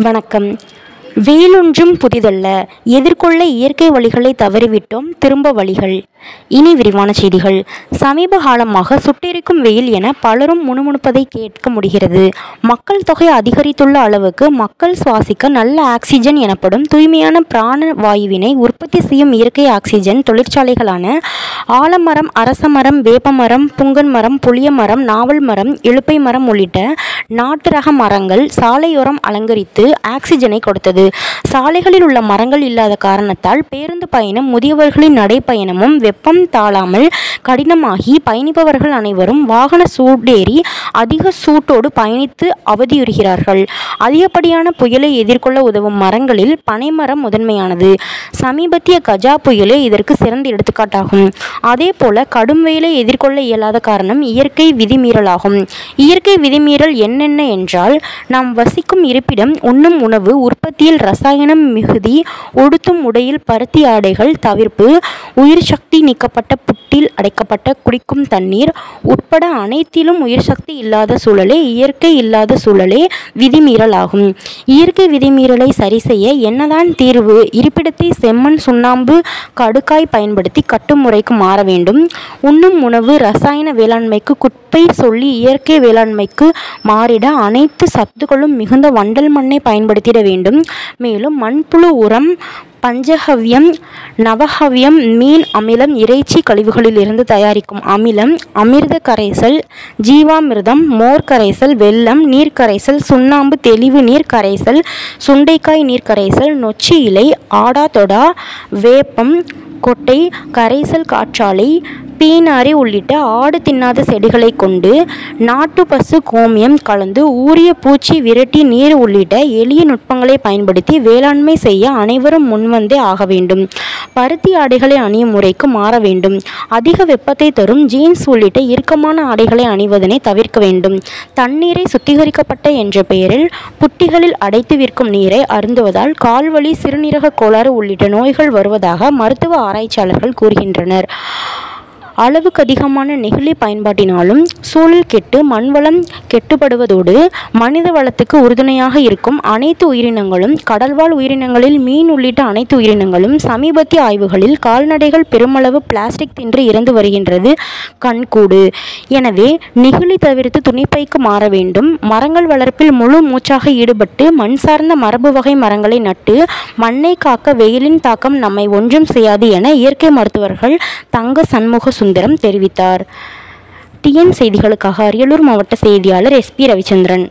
வணக்கம். வெயிலொன்றும் புதிதல்ல, எதிர்கொள்ள இயற்கை வழிகளை தவறிவிட்டோம், திரும்ப வழிகள். இனி விரிவான செய்திகள். சமீப காலமாக சுட்டெரிக்கும் வெயில் என பலரும் முணுமுணுப்பதை கேட்க முடிகிறது. மக்கள் தொகை அதிகரித்துள்ள அளவுக்கு மக்கள் சுவாசிக்க நல்ல ஆக்சிஜன் எனப்படும் தூய்மையான பிராண வாயுவினை உற்பத்தி செய்யும் இயற்கை ஆக்சிஜன் தொழிற்சாலைகளான ஆலமரம், அரசமரம், வேப்பமரம், புங்கன் மரம், புளிய மரம், நாவல் மரம், இலுப்பை மரம் உள்ளிட்ட நாட்டு ரக மரங்கள் சாலையோரம் அலங்கரித்து ஆக்சிஜனை கொடுத்தது. சாலைகளில் உள்ள மரங்கள் இல்லாத காரணத்தால் பேருந்து பயணம், முதியவர்களின் நடைப்பயணமும் வெப்பம் தாழாமல் கடினமாகி பயணிப்பவர்கள் அனைவரும் வாகன சூடேறி அதிக சூட்டோடு பயணித்து அவதியுறுகிறார்கள். அதிகப்படியான புயலை எதிர்கொள்ள உதவும் மரங்களில் பனைமரம் முதன்மையானது. சமீபத்திய கஜா புயலே இதற்கு சிறந்த எடுத்துக்காட்டாகும். அதேபோல கடும் வெயிலை எதிர்கொள்ள இயலாத காரணம் இயற்கை விதிமீறலாகும். இயற்கை விதிமீறல் என்னென்ன என்றால், நாம் வசிக்கும் இருப்பிடம், உண்ணும் உணவு, உற்பத்தியில் ரசாயனம் மிகுதி, உடுத்தும் உடையில் பருத்தி ஆடைகள் தவிர்ப்பு, உயிர் சக்தி நீக்கப்பட்ட புட்டில் அடைக்கப்பட்ட குடிக்கும் தண்ணீர் உட்பட அனைத்திலும் உயிர் சக்தி இல்லாத சூழலே இயற்கை இல்லாத சூழலே விதிமீறலாகும். இயற்கை விதிமீறலை சரி செய்ய என்னதான் தீர்வு? இருப்பிடத்தை செம்மண், சுண்ணாம்பு, கடுக்காய் பயன்படுத்தி கட்டும் முறைக்கு மாற வேண்டும். உண்ணும் உணவு ரசாயன வேளாண்மைக்கு குப்பை சொல்லி இயற்கை வேளாண்மைக்கு மாறிட அனைத்து சத்துக்களும் மிகுந்த வண்டல் மண்ணை பயன்படுத்திட வேண்டும். மேலும் மண்புழு உரம், பஞ்சகவ்யம், நவகவ்யம், மீன் அமிலம், இறைச்சி கழிவுகளில் இருந்து தயாரிக்கும் அமிலம், அமிர்த கரைசல், ஜீவாமிர்தம், மோர் கரைசல், வெல்லம், நீர் கரைசல், சுண்ணாம்பு, தெளிவு நீர் கரைசல், சுண்டைக்காய் நீர் கரைசல், நொச்சி இலை, ஆடாதொடா, வேப்பம் கொட்டை கரைசல், காற்றாலை, பீனாரி உள்ளிட்ட ஆடு தின்னாத செடிகளை கொண்டு நாட்டு பசு கோமியம் கலந்து ஊறிய பூச்சி விரட்டி நீர் உள்ளிட்ட எளிய நுட்பங்களை பயன்படுத்தி வேளாண்மை செய்ய அனைவரும் முன்வந்தே ஆக வேண்டும். பருத்தி ஆடைகளை அணியும் முறைக்கு மாற வேண்டும். அதிக வெப்பத்தை தரும் ஜீன்ஸ் உள்ளிட்ட இறுக்கமான ஆடைகளை அணிவதனை தவிர்க்க வேண்டும். தண்ணீரை சுத்திகரிக்கப்பட்ட என்ற பெயரில் புட்டிகளில் அடைத்து விற்கும் நீரை அருந்துவதால் கால்வலி, சிறுநீரக கோளாறு உள்ளிட்ட நோய்கள் வருவதாக மருத்துவ ஆராய்ச்சியாளர்கள் கூறுகின்றனர். அளவுக்கு அதிகமான நெகிழி பயன்பாட்டினாலும் சூழல் கெட்டு மண்வளம் கெட்டுப்படுவதோடு மனித வளத்துக்கு உறுதுணையாக இருக்கும் அனைத்து உயிரினங்களும், கடல்வாழ் உயிரினங்களில் மீன் உள்ளிட்ட அனைத்து உயிரினங்களும் சமீபத்திய ஆய்வுகளில் கால்நடைகள் பெருமளவு பிளாஸ்டிக் தின்று இறந்து வருகின்றது கண்கூடு. எனவே நெகிழி தவிர்த்து துணிப்பைக்கு மாற வேண்டும். மரங்கள் வளர்ப்பில் முழு மூச்சாக ஈடுபட்டு மண் சார்ந்த மரபு வகை மரங்களை நட்டு மண்ணை காக்க வெயிலின் தாக்கம் நம்மை ஒன்றும் செய்யாது என இயற்கை மருத்துவர்கள் தங்க சண்முக சுந்தரம் தெரிவித்தார். டிஎன் செய்திகளுக்காக அரியலூர் மாவட்ட செய்தியாளர் SP ரவிச்சந்திரன்.